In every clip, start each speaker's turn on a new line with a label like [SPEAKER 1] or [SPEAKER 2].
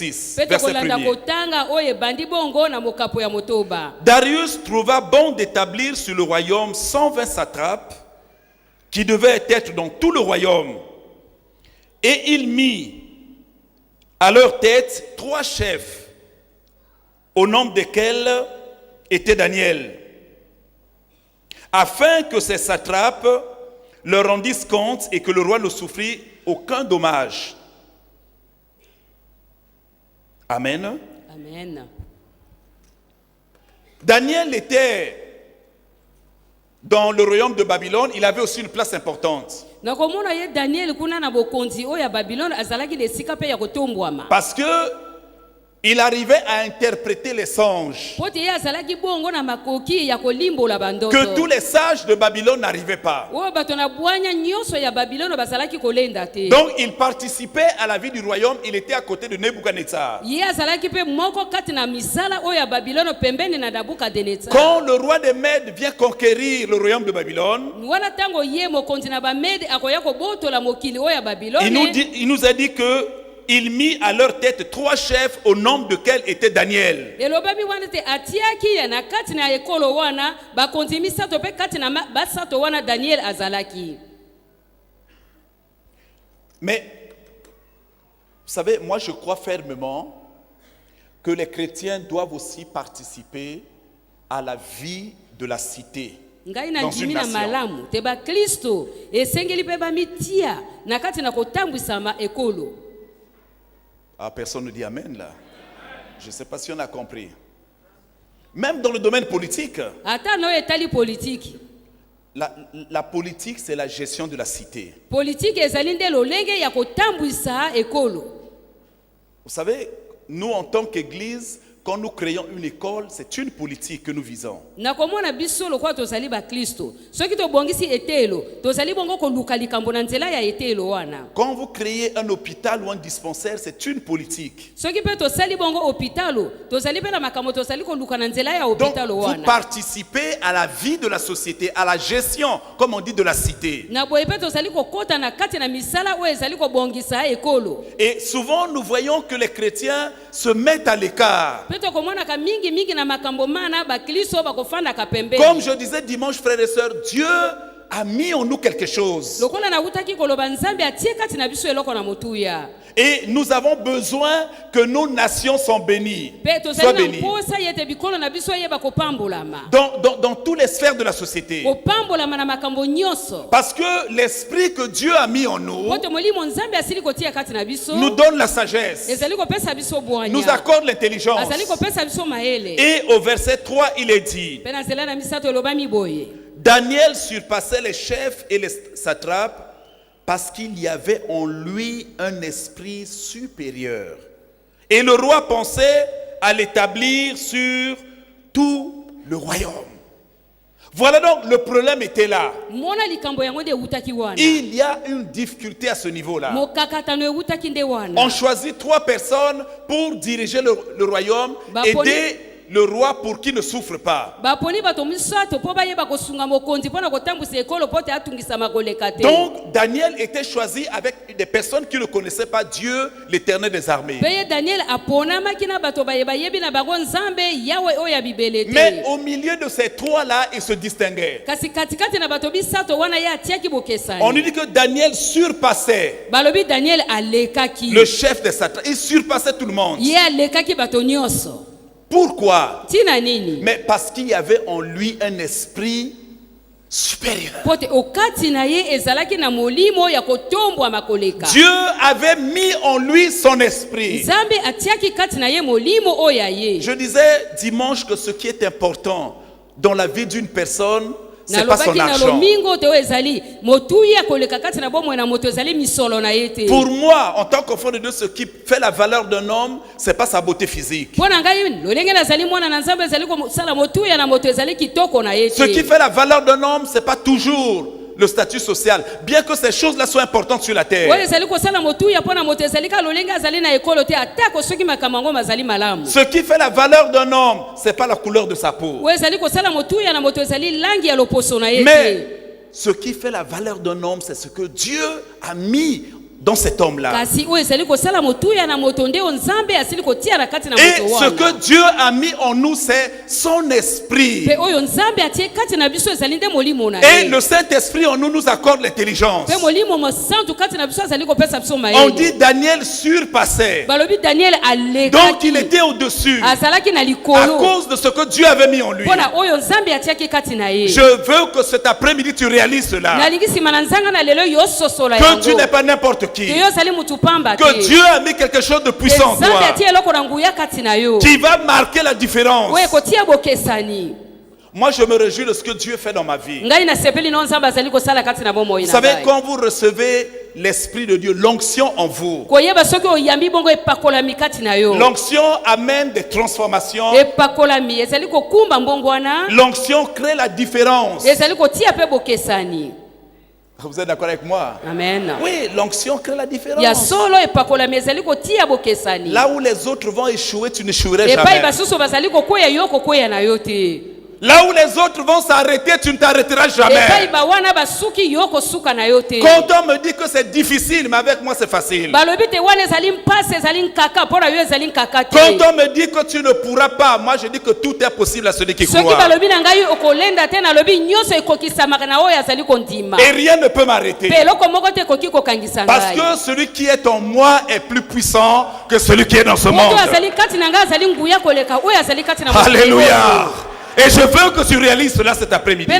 [SPEAKER 1] 6, verset 1er. Darius trouva bon d'établir sur le royaume 120 satrapes qui devaient être dans tout le royaume. Et il mit à leur tête 3 chefs, au nombre desquels était Daniel, afin que ces satrapes leur rendissent compte et que le roi ne souffrit aucun dommage. Amen.
[SPEAKER 2] Amen.
[SPEAKER 1] Daniel était dans le royaume de Babylone, il avait aussi une place importante. Parce que il arrivait à interpréter les songes que tous les sages de Babylone n'arrivaient pas. Donc il participait à la vie du royaume, il était à côté de Nebuchadnezzar. Quand le roi des Mèdes vient conquérir le royaume de Babylone, il nous a dit que il mit à leur tête 3 chefs au nombre desquels était Daniel. Mais, vous savez, moi je crois fermement que les chrétiens doivent aussi participer à la vie de la cité. Dans une nation. Ah, personne ne dit Amen là. Je ne sais pas si on a compris. Même dans le domaine politique. La politique, c'est la gestion de la cité. Vous savez, nous en tant qu'Église, quand nous créons une école, c'est une politique que nous visons. Quand vous créez un hôpital ou un dispensaire, c'est une politique. Donc, vous participez à la vie de la société, à la gestion, comme on dit, de la cité. Et souvent, nous voyons que les chrétiens se mettent à l'écart. Comme je disais dimanche, frères et sœurs, Dieu a mis en nous quelque chose. Et nous avons besoin que nos nations soient bénies. Dans toutes les sphères de la société. Parce que l'esprit que Dieu a mis en nous nous donne la sagesse, nous accorde l'intelligence. Et au verset 3, il est dit: Daniel surpassait les chefs et les satrapes parce qu'il y avait en lui un esprit supérieur. Et le roi pensait à l'établir sur tout le royaume. Voilà donc, le problème était là. Il y a une difficulté à ce niveau-là. On choisit 3 personnes pour diriger le royaume, aider le roi pour qu'il ne souffre pas. Donc Daniel était choisi avec des personnes qui ne connaissaient pas Dieu, l'Éternel des armées. Mais au milieu de ces 3-là, il se distinguait. On nous dit que Daniel surpassait le chef des satrapes. Il surpassait tout le monde. Pourquoi? Mais parce qu'il y avait en lui un esprit supérieur. Dieu avait mis en lui son esprit. Je disais dimanche que ce qui est important dans la vie d'une personne, c'est pas son argent. Pour moi, en tant qu'enfant de Dieu, ce qui fait la valeur d'un homme, c'est pas sa beauté physique. Ce qui fait la valeur d'un homme, c'est pas toujours le statut social, bien que ces choses-là soient importantes sur la terre. Ce qui fait la valeur d'un homme, c'est pas la couleur de sa peau. Mais ce qui fait la valeur d'un homme, c'est ce que Dieu a mis dans cet homme-là.
[SPEAKER 2] Et ce
[SPEAKER 1] que Dieu a mis en nous, c'est son esprit. Et le Saint-Esprit en nous accorde l'intelligence. On dit Daniel surpassait. Donc il était au-dessus à cause de ce que Dieu avait mis en lui. Je veux que cet après-midi tu réalises cela. Que tu n'es pas n'importe qui. Que Dieu a mis quelque chose de puissant en toi qui va marquer la différence. Moi, je me réjouis de ce que Dieu fait dans ma vie. Vous savez, quand vous recevez l'Esprit de Dieu, l'onction en vous, l'onction amène des transformations. L'onction crée la différence. Vous êtes d'accord avec moi?
[SPEAKER 2] Amen.
[SPEAKER 1] Oui, l'onction crée la différence. Là où les autres vont échouer, tu n'échouerais jamais. Là où les autres vont s'arrêter, tu ne t'arrêteras jamais. Quand on me dit que c'est difficile, mais avec moi c'est facile. Quand on me dit que tu ne pourras pas, moi je dis que tout est possible à celui qui croit. Et rien ne peut m'arrêter. Parce que celui qui est en moi est plus puissant que celui qui est dans ce monde. Alléluia. Et je veux que tu réalises cela cet après-midi.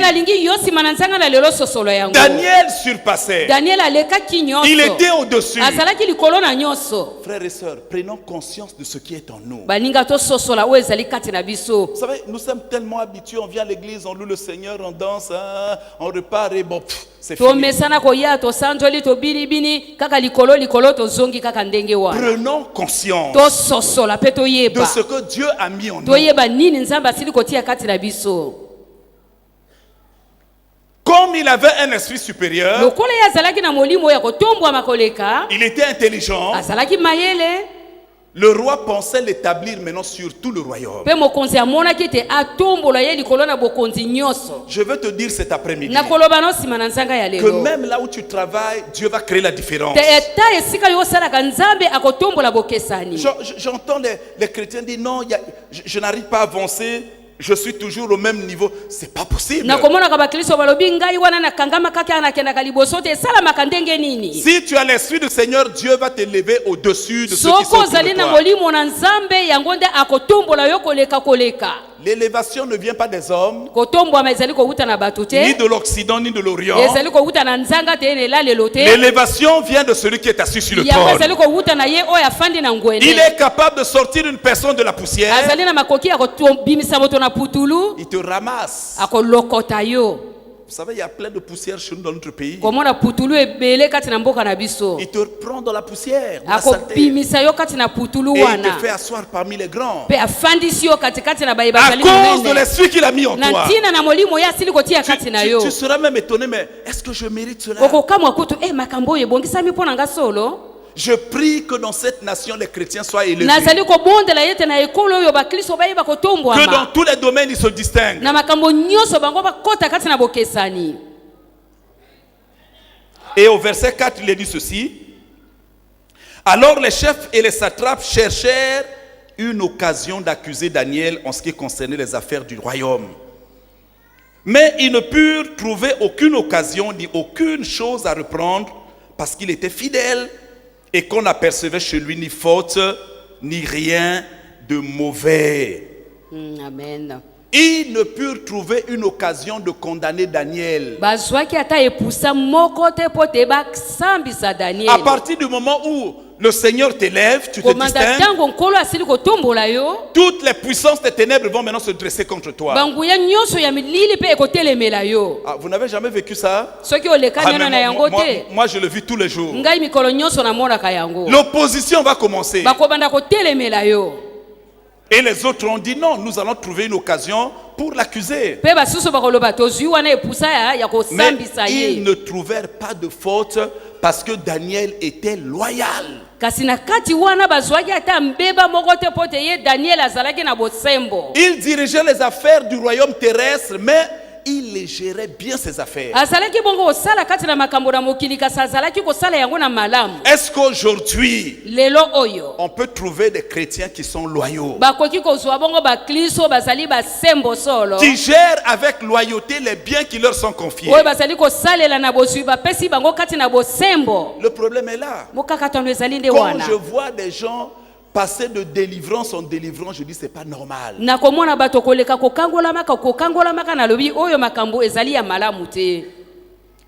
[SPEAKER 1] Daniel surpassait. Il était au-dessus. Frères et sœurs, prenons conscience de ce qui est en nous. Vous savez, nous sommes tellement habitués, on vient à l'église, on loue le Seigneur, on danse, on repart et bon, c'est fini. Prenons conscience de ce que Dieu a mis en nous. Comme il avait un esprit supérieur, il était intelligent. Le roi pensait l'établir maintenant sur tout le royaume. Je veux te dire cet après-midi que même là où tu travailles, Dieu va créer la différence. J'entends les chrétiens dire non, je n'arrive pas à avancer. Je suis toujours au même niveau. C'est pas possible. Si tu as l'esprit du Seigneur, Dieu va t'élever au-dessus de ceux qui sont autour de toi. L'élévation ne vient pas des hommes, ni de l'Occident, ni de l'Orient. L'élévation vient de celui qui est assis sur le trône. Il est capable de sortir une personne de la poussière. Il te ramasse. Vous savez, il y a plein de poussière chez nous dans notre pays. Il te prend dans la poussière, dans la saleté, et il te fait asseoir parmi les grands. À cause de l'esprit qu'il a mis en toi. Tu seras même étonné, mais est-ce que je mérite cela? Je prie que dans cette nation, les chrétiens soient élevés. Que dans tous les domaines, ils se distinguent. Et au verset 4, il est dit ceci. Alors les chefs et les satrapes cherchèrent une occasion d'accuser Daniel en ce qui concernait les affaires du royaume. Mais ils ne purent trouver aucune occasion ni aucune chose à reprendre parce qu'il était fidèle et qu'on n'apercevait chez lui ni faute ni rien de mauvais.
[SPEAKER 2] Amen.
[SPEAKER 1] Ils ne purent trouver une occasion de condamner Daniel. À partir du moment où le Seigneur t'élève, tu te distingues, toutes les puissances des ténèbres vont maintenant se dresser contre toi. Ah, vous n'avez jamais vécu ça? Moi, je le vis tous les jours. L'opposition va commencer. Et les autres ont dit non, nous allons trouver une occasion pour l'accuser. Mais ils ne trouvèrent pas de faute parce que Daniel était loyal. Il dirigeait les affaires du royaume terrestre, mais il gérait bien ses affaires.
[SPEAKER 2] azalaki bongo kosala kati na makambo na mokili kasi azalaki kosala yango na malamu.
[SPEAKER 1] Est-ce qu'aujourd'hui,
[SPEAKER 2] lelo oyo
[SPEAKER 1] on peut trouver des chrétiens qui sont loyaux,
[SPEAKER 2] bakoki kozwa bongo bakristo bazali basembo solo
[SPEAKER 1] qui gèrent avec loyauté les biens qui leur sont confiés?
[SPEAKER 2] oyo bazali kosalela na bozwi bapesi bango kati na bosembo?
[SPEAKER 1] Le problème est là.
[SPEAKER 2] mokakatano ezali nde
[SPEAKER 1] Quand
[SPEAKER 2] wana.
[SPEAKER 1] je vois des gens passer de délivrance en délivrance, je dis c'est pas normal.
[SPEAKER 2] nakomona bato koleka kokangolamaka nalobi oyo makambo ezali ya malamu te.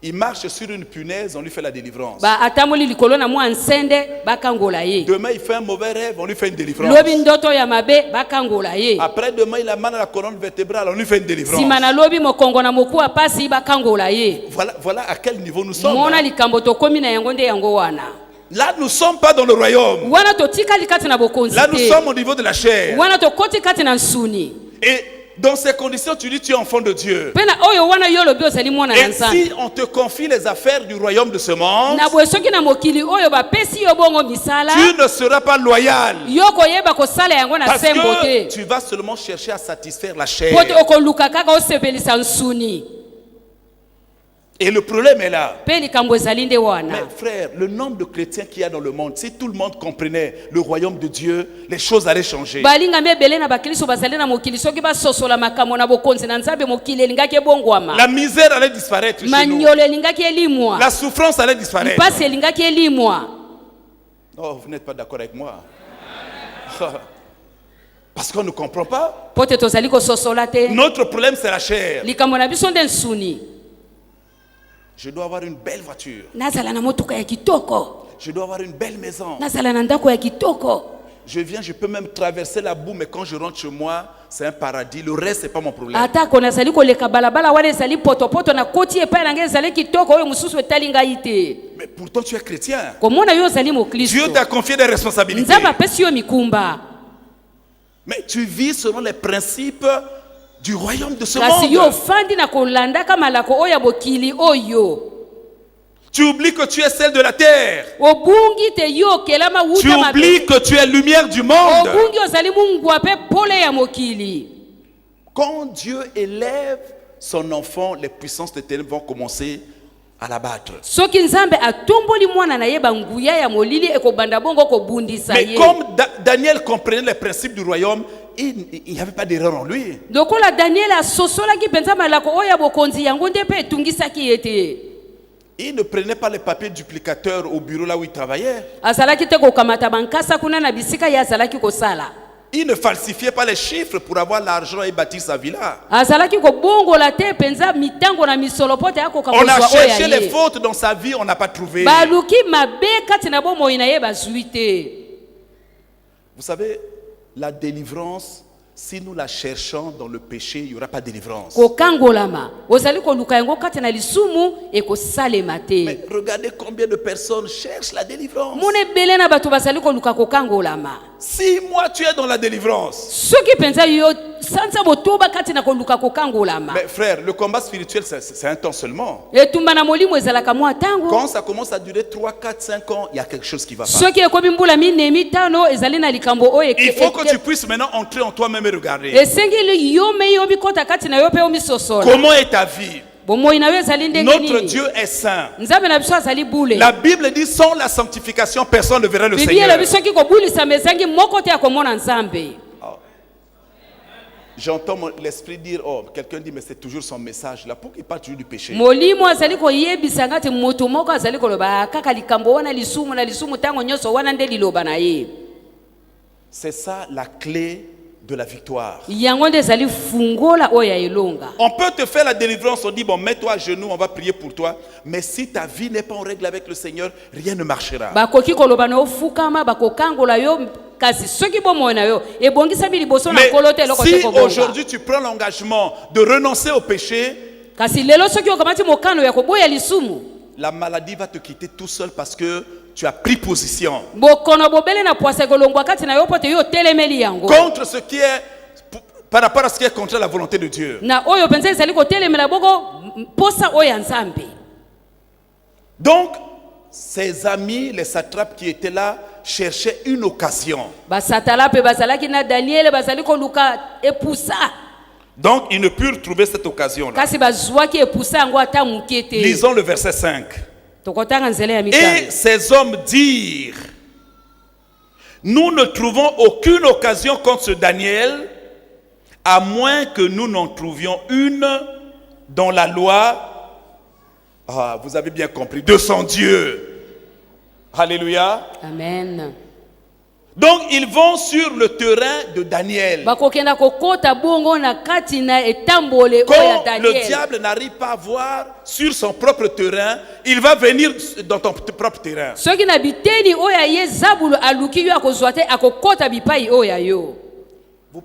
[SPEAKER 1] Il marche sur une punaise, on lui fait la délivrance.
[SPEAKER 2] atamboli likolo na mwa nsende bakangola ye.
[SPEAKER 1] Demain, il fait un mauvais rêve, on lui fait une délivrance.
[SPEAKER 2] lobi ndoto ya mabe bakangola ye.
[SPEAKER 1] Après demain, il a mal à la colonne vertébrale, on lui fait une délivrance.
[SPEAKER 2] nsima na lobi mokongo na mokuwa pasi bakangola ye.
[SPEAKER 1] Voilà à quel niveau nous sommes.
[SPEAKER 2] mona
[SPEAKER 1] Hein?
[SPEAKER 2] likambo tokomi na yango nde yango wana.
[SPEAKER 1] Là, nous ne sommes pas dans le royaume.
[SPEAKER 2] wana totikali kati na bokonzi
[SPEAKER 1] Là, nous
[SPEAKER 2] te.
[SPEAKER 1] sommes au niveau de la chair.
[SPEAKER 2] wana tokoti kati na nsuni.
[SPEAKER 1] Et dans ces conditions, tu dis tu es enfant de Dieu.
[SPEAKER 2] pena oyo wana yo lobi ozali mwana na
[SPEAKER 1] Et
[SPEAKER 2] nzambe.
[SPEAKER 1] si on te confie les affaires du royaume de ce monde,
[SPEAKER 2] na boye soki na mokili oyo bapesi yo bongo misala
[SPEAKER 1] tu ne seras pas loyal.
[SPEAKER 2] yo koyeba kosala yango na
[SPEAKER 1] Parce
[SPEAKER 2] sembo
[SPEAKER 1] que
[SPEAKER 2] te.
[SPEAKER 1] tu vas seulement chercher à satisfaire la
[SPEAKER 2] po
[SPEAKER 1] chair.
[SPEAKER 2] te okoluka kaka osepelisa nsuni.
[SPEAKER 1] Et le problème est là.
[SPEAKER 2] mpe likambo ezali nde
[SPEAKER 1] Mais
[SPEAKER 2] wana.
[SPEAKER 1] frère, le nombre de chrétiens qu'il y a dans le monde, si tout le monde comprenait le royaume de Dieu, les choses allaient changer.
[SPEAKER 2] balingami ebele na bakristo bazali na mokili soki basosola makambo na bokonzi na nzambe mokili elingaki ebongwama.
[SPEAKER 1] La misère allait disparaître chez nous.
[SPEAKER 2] manyolo elingaki elimwa.
[SPEAKER 1] La souffrance allait disparaître.
[SPEAKER 2] mpasi elingaki elimwa.
[SPEAKER 1] Oh, vous n'êtes pas d'accord avec moi. Parce qu'on ne comprend pas.
[SPEAKER 2] po te tozali kososola te.
[SPEAKER 1] Notre problème, c'est la chair.
[SPEAKER 2] likambo na biso nde nsuni.
[SPEAKER 1] Je dois avoir une belle voiture.
[SPEAKER 2] nazala na motuka ya kitoko.
[SPEAKER 1] Je dois avoir une belle maison.
[SPEAKER 2] nazala na ndako ya kitoko.
[SPEAKER 1] Je viens, je peux même traverser la boue, mais quand je rentre chez moi, c'est un paradis. Le reste, c'est pas mon problème.
[SPEAKER 2] atako nazali koleka balabala wana ezali potopoto na koti epai na ngai ezali kitoko oyo mosusu etali ngai te.
[SPEAKER 1] Mais pourtant, tu es chrétien.
[SPEAKER 2] komona yo ozali
[SPEAKER 1] Dieu
[SPEAKER 2] mokristo.
[SPEAKER 1] t'a confié des responsabilités.
[SPEAKER 2] nzambe apesi yo mikumba.
[SPEAKER 1] Mais tu vis selon les principes du royaume de ce
[SPEAKER 2] kasi yo
[SPEAKER 1] monde.
[SPEAKER 2] ofandi na kolandaka malako oyo ya bokili oyo.
[SPEAKER 1] Tu oublies que tu es celle de la terre.
[SPEAKER 2] obungi te yo okelama
[SPEAKER 1] Tu
[SPEAKER 2] wuta mabe.
[SPEAKER 1] oublies que tu es lumière du monde.
[SPEAKER 2] obungi ozali mungwa mpe pole ya mokili.
[SPEAKER 1] Quand Dieu élève son enfant, les puissances des ténèbres vont commencer à l'abattre.
[SPEAKER 2] soki nzambe atomboli mwana na ye banguya ya molili ekobanda bongo kobundisa
[SPEAKER 1] Mais
[SPEAKER 2] ye.
[SPEAKER 1] comme Daniel comprenait les principes du royaume, il n'y avait pas d'erreur en lui.
[SPEAKER 2] lokola daniel asosolaki mpenza malako oyo ya bokonzi yango nde mpe etungisaki ye te.
[SPEAKER 1] Il ne prenait pas les papiers duplicateurs au bureau là où il travaillait.
[SPEAKER 2] azalaki te kokamata bankasa kuna na bisika ye azalaki kosala.
[SPEAKER 1] Il ne falsifiait pas les chiffres pour avoir l'argent et bâtir sa villa.
[SPEAKER 2] azalaki kobongola te mpenza mitango na misolo po te akoka
[SPEAKER 1] On a
[SPEAKER 2] kozwa oyo
[SPEAKER 1] cherché
[SPEAKER 2] ya
[SPEAKER 1] les
[SPEAKER 2] ye.
[SPEAKER 1] fautes dans sa vie, on n'a pas trouvé.
[SPEAKER 2] baluki mabe kati na bomoi na ye bazwi te.
[SPEAKER 1] Vous savez, la délivrance, si nous la cherchons dans le péché, il n'y aura pas de délivrance.
[SPEAKER 2] kokangolama ozali koluka yango kati na lisumu ekosalema te.
[SPEAKER 1] Mais regardez combien de personnes cherchent la délivrance.
[SPEAKER 2] mona ebele na bato bazali koluka kokangolama.
[SPEAKER 1] Si moi tu es dans la délivrance,
[SPEAKER 2] soki mpenza yo sanza botoba kati na koluka kokangolama.
[SPEAKER 1] mais frère, le combat spirituel, c'est un temps seulement.
[SPEAKER 2] etumba na molimo ezalaka mwa ntango.
[SPEAKER 1] Quand ça commence à durer 3, 4, 5 ans, il y a quelque chose qui va pas.
[SPEAKER 2] soki ekomi mbula minei mitano ezali na likambo oyo
[SPEAKER 1] Il faut que tu puisses maintenant entrer en toi-même et regarder.
[SPEAKER 2] esengeli yo me yo bikota kati na yo mpe omisosola.
[SPEAKER 1] Comment est ta vie?
[SPEAKER 2] bomoi na yo ezali ndenge
[SPEAKER 1] Notre
[SPEAKER 2] nini.
[SPEAKER 1] Dieu est saint.
[SPEAKER 2] nzambe na biso azali bule.
[SPEAKER 1] La Bible dit sans la sanctification, personne ne verra le
[SPEAKER 2] biblia
[SPEAKER 1] Seigneur.
[SPEAKER 2] elobi soki kobulisama ezangi moko te ya komona nzambe.
[SPEAKER 1] J'entends l'esprit dire, oh, quelqu'un dit, mais c'est toujours son message là. Pourquoi il parle toujours du péché?
[SPEAKER 2] molimo azali koyebisa ngati moto moko azali koloba kaka likambo wana lisumu na lisumu ntango nyonso wana nde liloba na ye.
[SPEAKER 1] C'est ça la clé de la victoire.
[SPEAKER 2] yango nde ezali fungola oyo ya elonga.
[SPEAKER 1] On peut te faire la délivrance, on dit, bon, mets-toi à genoux, on va prier pour toi. Mais si ta vie n'est pas en règle avec le Seigneur, rien ne marchera.
[SPEAKER 2] bakoki koloba na ofukama bakokangola yo kasi soki bomoi na yo ebongisami liboso na
[SPEAKER 1] Mais
[SPEAKER 2] nkolo te eloko te
[SPEAKER 1] si
[SPEAKER 2] kobonga.
[SPEAKER 1] aujourd'hui tu prends l'engagement de renoncer au péché,
[SPEAKER 2] kasi lelo soki okamati mokano ya koboya lisumu
[SPEAKER 1] la maladie va te quitter tout seul parce que tu as pris position
[SPEAKER 2] bokono bobele na pwasa ekolongwa kati na yo po te yo otelemeli yango
[SPEAKER 1] contre ce qui est, par rapport à ce qui est contre la volonté de Dieu.
[SPEAKER 2] na oyo mpenza ezali kotelemela boko mposa oyo ya nzambe.
[SPEAKER 1] Donc, ses amis, les satrapes qui étaient là, cherchaient une occasion
[SPEAKER 2] basatala mpe bazalaki na daniele bazali koluka epusa
[SPEAKER 1] Donc, ils ne purent trouver cette occasion-là.
[SPEAKER 2] kasi bazwaki epusa yango ata moke te.
[SPEAKER 1] Lisons le verset 5.
[SPEAKER 2] Tokotanga nzela ya
[SPEAKER 1] Et
[SPEAKER 2] mitano.
[SPEAKER 1] ces hommes dirent, nous ne trouvons aucune occasion contre ce Daniel, à moins que nous n'en trouvions une dans la loi, vous avez bien compris, de son Dieu. Alléluia.
[SPEAKER 2] Amen.
[SPEAKER 1] Donc ils vont sur le terrain de Daniel.
[SPEAKER 2] Bakokenda kokota bongo na kati na etambole oya
[SPEAKER 1] Quand le
[SPEAKER 2] Daniel.
[SPEAKER 1] diable n'arrive pas à voir sur son propre terrain, il va venir dans ton propre terrain.
[SPEAKER 2] Soki na biteni oya ye Zabulu aluki yo akozwa te akokota bipai oya yo.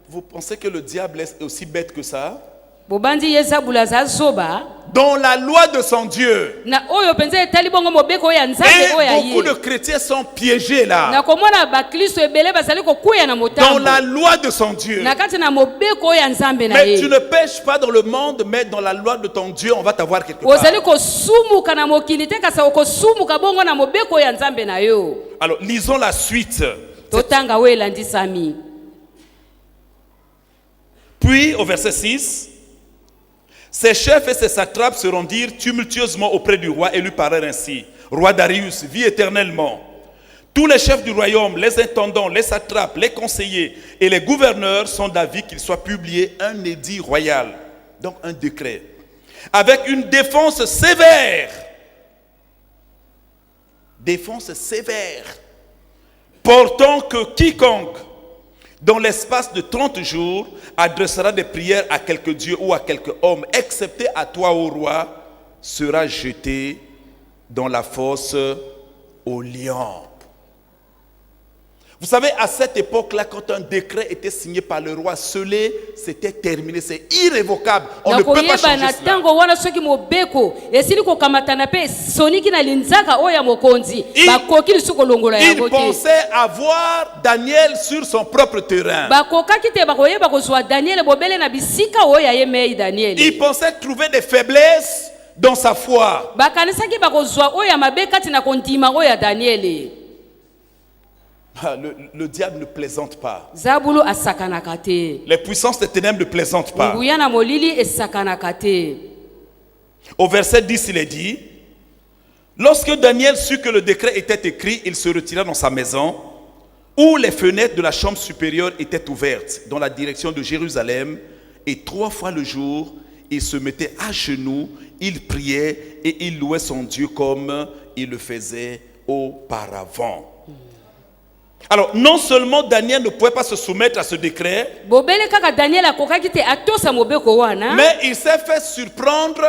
[SPEAKER 1] Vous pensez que le diable est aussi bête que ça?
[SPEAKER 2] Bobandi ye Zabulu azazoba
[SPEAKER 1] Dans la loi de son Dieu.
[SPEAKER 2] na oyo penza etali bongo mobeko oya Nzambe oya
[SPEAKER 1] Et beaucoup de
[SPEAKER 2] ye.
[SPEAKER 1] chrétiens sont piégés
[SPEAKER 2] Na
[SPEAKER 1] là.
[SPEAKER 2] komona ba Kristo ebele bazali kokuya na
[SPEAKER 1] Dans
[SPEAKER 2] motambo.
[SPEAKER 1] la loi de son Dieu.
[SPEAKER 2] Na kati na mobeko oya Nzambe na
[SPEAKER 1] Mais tu
[SPEAKER 2] ye.
[SPEAKER 1] ne pêches pas dans le monde, mais dans la loi de ton Dieu, on va t'avoir quelque part.
[SPEAKER 2] Ozali kosumuka na mokili te kasa okosumuka bongo na mobeko oya Nzambe na yo.
[SPEAKER 1] Alors, lisons la suite.
[SPEAKER 2] Totanga we elandisami.
[SPEAKER 1] Puis, au verset 6, ses chefs et ses satrapes se rendirent tumultueusement auprès du roi et lui parlèrent ainsi. Roi Darius, vis éternellement. Tous les chefs du royaume, les intendants, les satrapes, les conseillers et les gouverneurs sont d'avis qu'il soit publié un édit royal, donc un décret, avec une défense sévère. Défense sévère. Portant que quiconque, dans l'espace de 30 jours, adressera des prières à quelque dieu ou à quelque homme, excepté à toi, ô roi, sera jeté dans la fosse aux lions. Vous savez, à cette époque-là, quand un décret était signé par le roi, scellé, c'était terminé, c'est irrévocable. On ne peut pas changer
[SPEAKER 2] na
[SPEAKER 1] cela.
[SPEAKER 2] tango wana soki mobeko esili kokamatana pe soniki na linzaka oya mokonzi bakoki lisusu kolongola
[SPEAKER 1] Il
[SPEAKER 2] yango te.
[SPEAKER 1] pensait avoir Daniel sur son propre terrain.
[SPEAKER 2] Bakokaki te bakoyeba kozwa Daniel bobele na bisika oya ye mei Daniel.
[SPEAKER 1] Il pensait trouver des faiblesses dans sa foi.
[SPEAKER 2] Bakanisaki bakozwa oya mabe kati na kondima oya Daniel.
[SPEAKER 1] Le diable ne plaisante pas.
[SPEAKER 2] Zabulu asakanaka te.
[SPEAKER 1] Les puissances des ténèbres ne plaisantent pas.
[SPEAKER 2] Nguya na molili esakanaka te.
[SPEAKER 1] Au verset 10, il est dit, lorsque Daniel sut que le décret était écrit, il se retira dans sa maison, où les fenêtres de la chambre supérieure étaient ouvertes, dans la direction de Jérusalem, et 3 fois le jour, il se mettait à genoux, il priait et il louait son Dieu comme il le faisait auparavant. Alors, non seulement Daniel ne pouvait pas se soumettre à ce décret,
[SPEAKER 2] Bobele kaka Daniel akokaki te atosa mobeko wana.
[SPEAKER 1] mais il s'est fait surprendre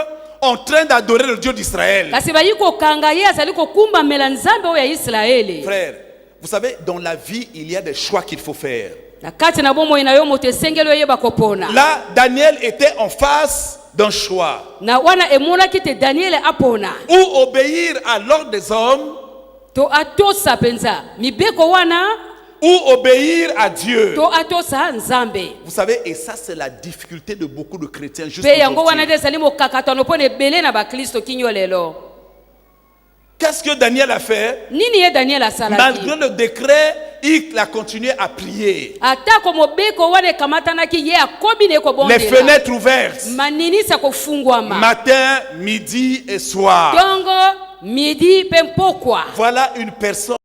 [SPEAKER 1] en train d'adorer le Dieu d'Israël.
[SPEAKER 2] Kasi bayi kokanga ye azali kokumba mela Nzambe oya Israeli.
[SPEAKER 1] Frère, vous savez, dans la vie, il y a des choix qu'il faut faire.
[SPEAKER 2] Na kati na bomoi na yo moto esengeli oyeba kopona.
[SPEAKER 1] Là, Daniel était en face d'un choix.
[SPEAKER 2] Na wana emonaki te Daniel apona.
[SPEAKER 1] Ou obéir à l'ordre des hommes,
[SPEAKER 2] To atosa penza mibeko wana
[SPEAKER 1] ou obéir à Dieu.
[SPEAKER 2] to atosa Nzambe.
[SPEAKER 1] Vous savez, et ça c'est la difficulté de beaucoup de chrétiens juste
[SPEAKER 2] Pe yango wana
[SPEAKER 1] aujourd'hui.
[SPEAKER 2] de ezali mokakatano pone ebele na bakristo kinyo lelo.
[SPEAKER 1] Qu'est-ce que Daniel a fait?
[SPEAKER 2] Nini ye Daniel asalaki?
[SPEAKER 1] Malgré le décret, il a continué à prier.
[SPEAKER 2] Atako mobeko wana ekamatanaki ye akobi ne
[SPEAKER 1] Les
[SPEAKER 2] kobondela.
[SPEAKER 1] fenêtres ouvertes,
[SPEAKER 2] Maninisa kofungwama.
[SPEAKER 1] matin, midi et soir.
[SPEAKER 2] Dongo midi pe mpokwa.
[SPEAKER 1] Voilà une personne